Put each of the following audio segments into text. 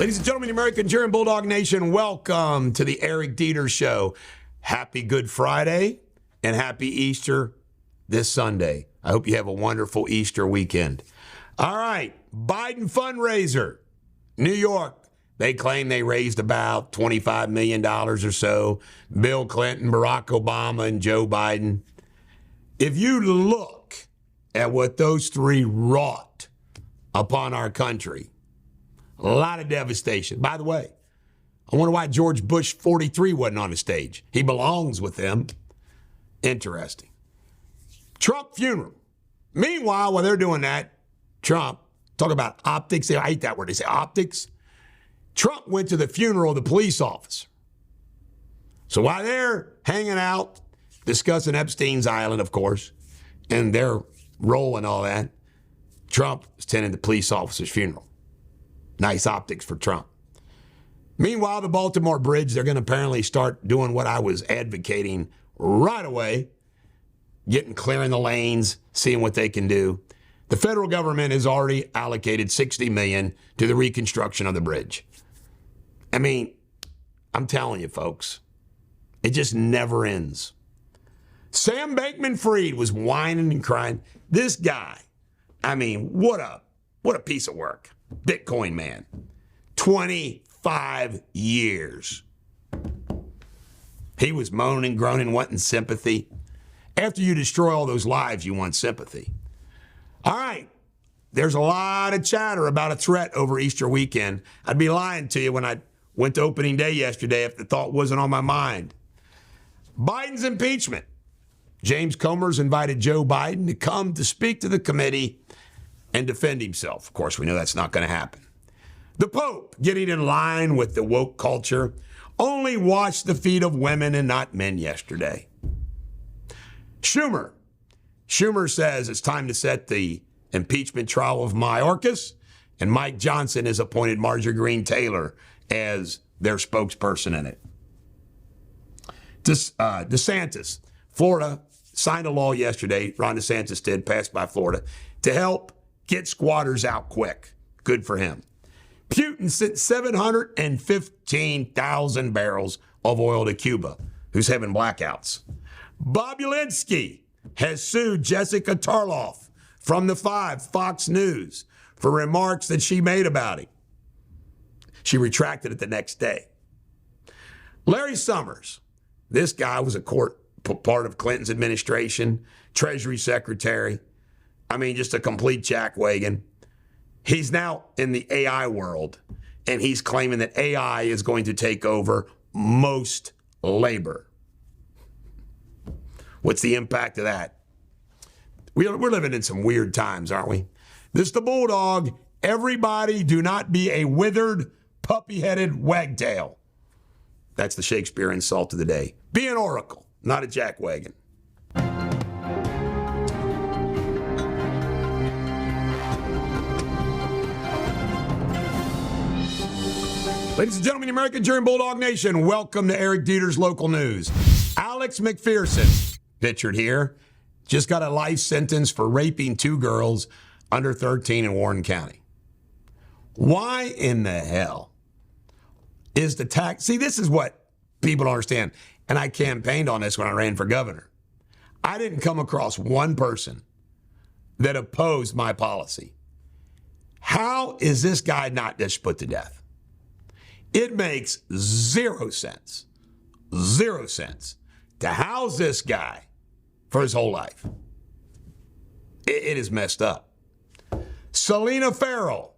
Ladies and gentlemen, American cheering Bulldog Nation, welcome to the Eric Deters Show. Happy Good Friday and happy Easter this Sunday. I hope you have a wonderful Easter weekend. All right, Biden fundraiser, New York. They claim they raised about $25 million or so. Bill Clinton, Barack Obama, and Joe Biden. If you look at what those three wrought upon our country, a lot of devastation. By the way, I wonder why George Bush 43 wasn't on the stage. He belongs with them. Interesting. Trump funeral. Meanwhile, while they're doing that, Trump, talk about optics. I hate that word. They say optics. Trump went to the funeral of the police officer. So while they're hanging out, discussing Epstein's Island, of course, and their role and all that, Trump is attending the police officer's funeral. Nice optics for Trump. Meanwhile, the Baltimore Bridge, they're going to apparently start doing what I was advocating right away, clearing the lanes, seeing what they can do. The federal government has already allocated $60 million to the reconstruction of the bridge. I mean, I'm telling you, folks, it just never ends. Sam Bankman-Fried was whining and crying. This guy, I mean, what a piece of work. Bitcoin man. 25 years. He was moaning, groaning, wanting sympathy. After you destroy all those lives, you want sympathy. All right. There's a lot of chatter about a threat over Easter weekend. I'd be lying to you when I went to opening day yesterday if the thought wasn't on my mind. Biden's impeachment. James Comer's invited Joe Biden to come to speak to the committee and defend himself. Of course, we know that's not going to happen. The Pope, getting in line with the woke culture, only washed the feet of women and not men yesterday. Schumer says it's time to set the impeachment trial of Mayorkas, and Mike Johnson has appointed Marjorie Greene Taylor as their spokesperson in it. DeSantis, Florida, signed a law yesterday, Ron DeSantis did, passed by Florida, to help get squatters out quick. Good for him. Putin sent 715,000 barrels of oil to Cuba, who's having blackouts. Bobulinski has sued Jessica Tarloff from the Fox News, for remarks that she made about him. She retracted it the next day. Larry Summers, this guy was a part of Clinton's administration, Treasury Secretary. I mean, just a complete jackwagon. He's now in the AI world, and he's claiming that AI is going to take over most labor. What's the impact of that? We're living in some weird times, aren't we? This is the Bulldog. Everybody do not be a withered, puppy-headed wagtail. That's the Shakespeare insult of the day. Be an oracle, not a jackwagon. Ladies and gentlemen, American cheering Bulldog Nation, welcome to Eric Deters Local News. Alex McPherson, pictured here, just got a life sentence for raping two girls under 13 in Warren County. Why in the hell is the tax? See, this is what people don't understand. And I campaigned on this when I ran for governor. I didn't come across one person that opposed my policy. How is this guy not just put to death? It makes zero sense to house this guy for his whole life. It is messed up. Selena Farrell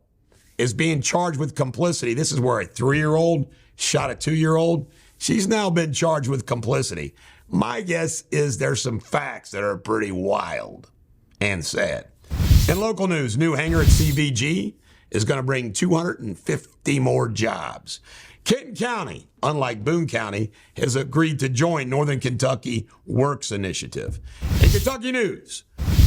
is being charged with complicity. This is where a 3-year-old shot a 2-year-old. She's now been charged with complicity. My guess is there's some facts that are pretty wild and sad. In local news, new hangar at CVG is going to bring 250 more jobs. Kenton County, unlike Boone County, has agreed to join Northern Kentucky Works Initiative. In Kentucky news,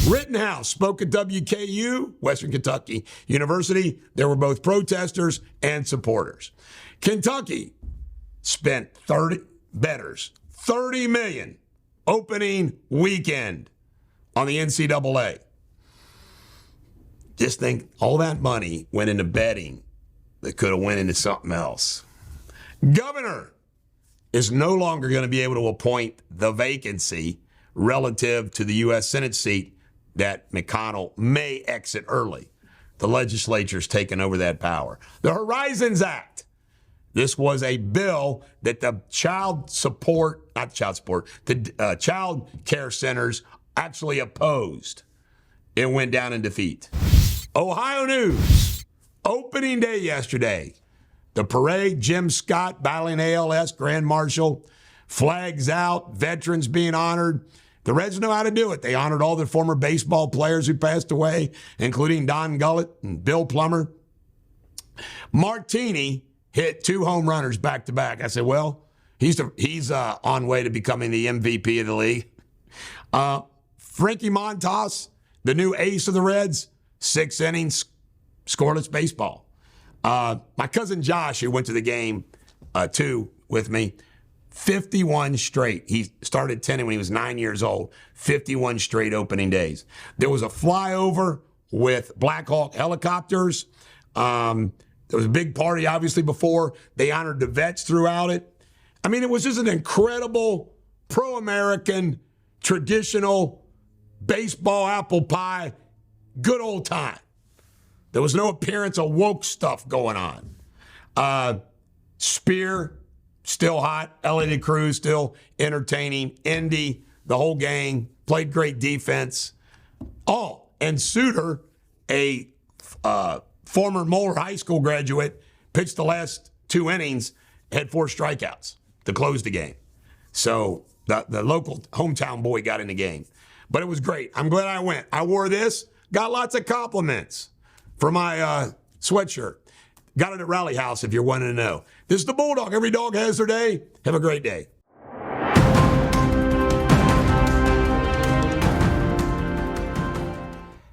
Rittenhouse spoke at WKU, Western Kentucky University. There were both protesters and supporters. Kentucky spent $30 million opening weekend on the NCAA. Just think all that money went into betting that could have went into something else. Governor is no longer going to be able to appoint the vacancy relative to the U.S. Senate seat that McConnell may exit early. The legislature's taken over that power. The Horizons Act. This was a bill that the child care centers actually opposed. It went down in defeat. Ohio news. Opening day yesterday. The parade, Jim Scott battling ALS, Grand Marshal, flags out, veterans being honored. The Reds know how to do it. They honored all the former baseball players who passed away, including Don Gullett and Bill Plummer. Martini hit 2 home runners back-to-back. I said, well, he's on way to becoming the MVP of the league. Frankie Montas, the new ace of the Reds, 6 innings, scoreless baseball. My cousin Josh, who went to the game too with me, 51 straight. He started 10 when he was 9 years old. 51 straight opening days. There was a flyover with Black Hawk helicopters. There was a big party, obviously, before. They honored the vets throughout it. I mean, it was just an incredible pro-American, traditional baseball apple pie, good old time. There was no appearance of woke stuff going on. Spear, still hot. Elliott and Cruz, still entertaining. Indy, the whole gang, played great defense. Oh, and Suter, a former Moeller High School graduate, pitched the last 2 innings, had 4 strikeouts to close the game. So the local hometown boy got in the game. But it was great. I'm glad I went. I wore this, got lots of compliments for my sweatshirt. Got it at Rally House if you're wanting to know. This is the Bulldog. Every dog has their day. Have a great day.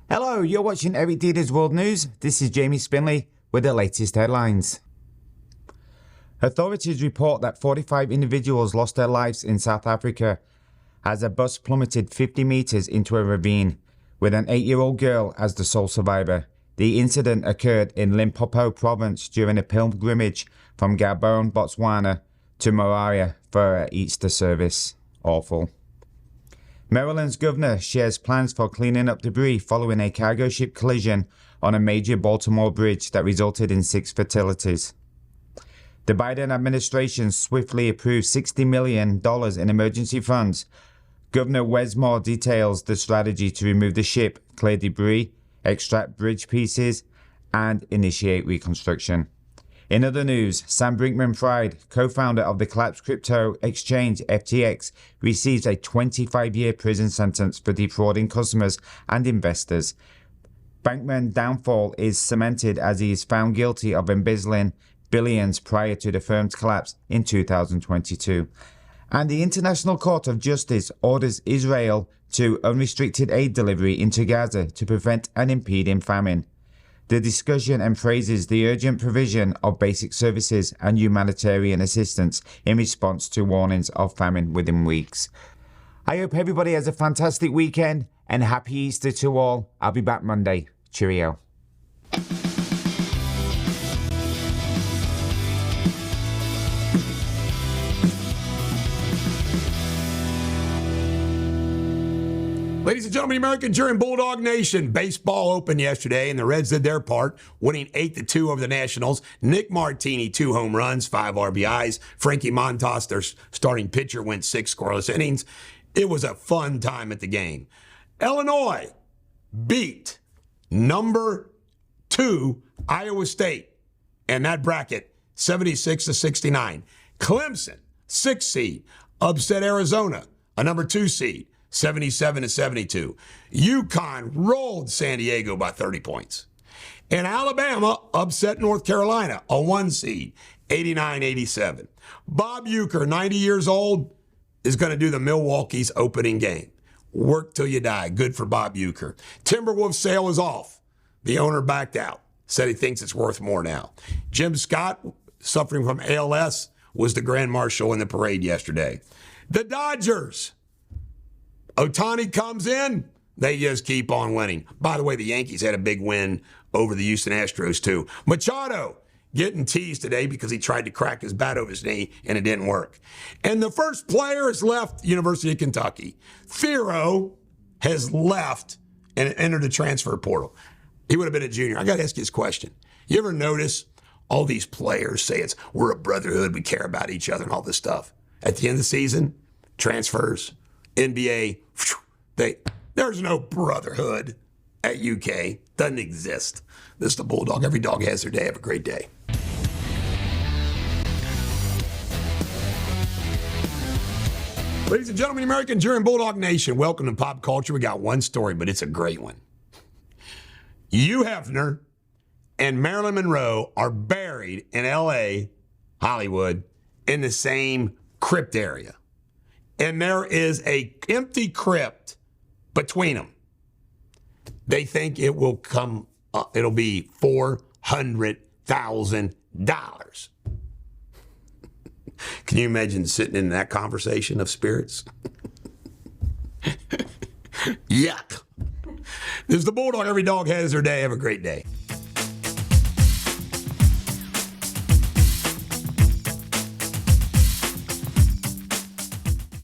Hello, you're watching Eric Deters World News. This is Jamie Spindley with the latest headlines. Authorities report that 45 individuals lost their lives in South Africa as a bus plummeted 50 meters into a ravine, with an 8-year-old girl as the sole survivor. The incident occurred in Limpopo province during a pilgrimage from Gabon, Botswana to Moria for an Easter service. Awful. Maryland's governor shares plans for cleaning up debris following a cargo ship collision on a major Baltimore bridge that resulted in 6 fatalities. The Biden administration swiftly approved $60 million in emergency funds. Governor Wes Moore details the strategy to remove the ship, clear debris, extract bridge pieces, and initiate reconstruction. In other news, Sam Brinkman-Fried, co-founder of the collapsed crypto exchange FTX, receives a 25-year prison sentence for defrauding customers and investors. Bankman's downfall is cemented as he is found guilty of embezzling billions prior to the firm's collapse in 2022. And the International Court of Justice orders Israel to unrestricted aid delivery into Gaza to prevent an impending famine. The discussion emphasizes the urgent provision of basic services and humanitarian assistance in response to warnings of famine within weeks. I hope everybody has a fantastic weekend and happy Easter to all. I'll be back Monday. Cheerio. Ladies and gentlemen, American jury and Bulldog Nation, baseball opened yesterday, and the Reds did their part, winning 8-2 over the Nationals. Nick Martini, 2 home runs, 5 RBIs. Frankie Montas, their starting pitcher, went 6 scoreless innings. It was a fun time at the game. Illinois beat number 2 Iowa State, and that bracket, 76-69. Clemson, 6th seed, upset Arizona, a number 2 seed. 77-72. UConn rolled San Diego by 30 points. And Alabama upset North Carolina, a 1 seed, 89-87. Bob Uecker, 90 years old, is going to do the Milwaukee's opening game. Work till you die. Good for Bob Uecker. Timberwolves sale is off. The owner backed out. Said he thinks it's worth more now. Jim Scott, suffering from ALS, was the Grand Marshal in the parade yesterday. The Dodgers. Ohtani comes in, they just keep on winning. By the way, the Yankees had a big win over the Houston Astros, too. Machado getting teased today because he tried to crack his bat over his knee and it didn't work. And the first player has left University of Kentucky. Thero has left and entered the transfer portal. He would have been a junior. I got to ask you this question. You ever notice all these players say we're a brotherhood, we care about each other and all this stuff? At the end of the season, transfers, NBA, there's no brotherhood at UK. Doesn't exist. This is the Bulldog. Every dog has their day. Have a great day. Ladies and gentlemen, Americans, you're in Bulldog Nation. Welcome to Pop Culture. We got one story, but it's a great one. Hugh Hefner and Marilyn Monroe are buried in L.A., Hollywood, in the same crypt area. And there is a empty crypt between them. They think it will come up. It'll be $400,000. Can you imagine sitting in that conversation of spirits? Yuck. This is the Bulldog. Every dog has their day. Have a great day.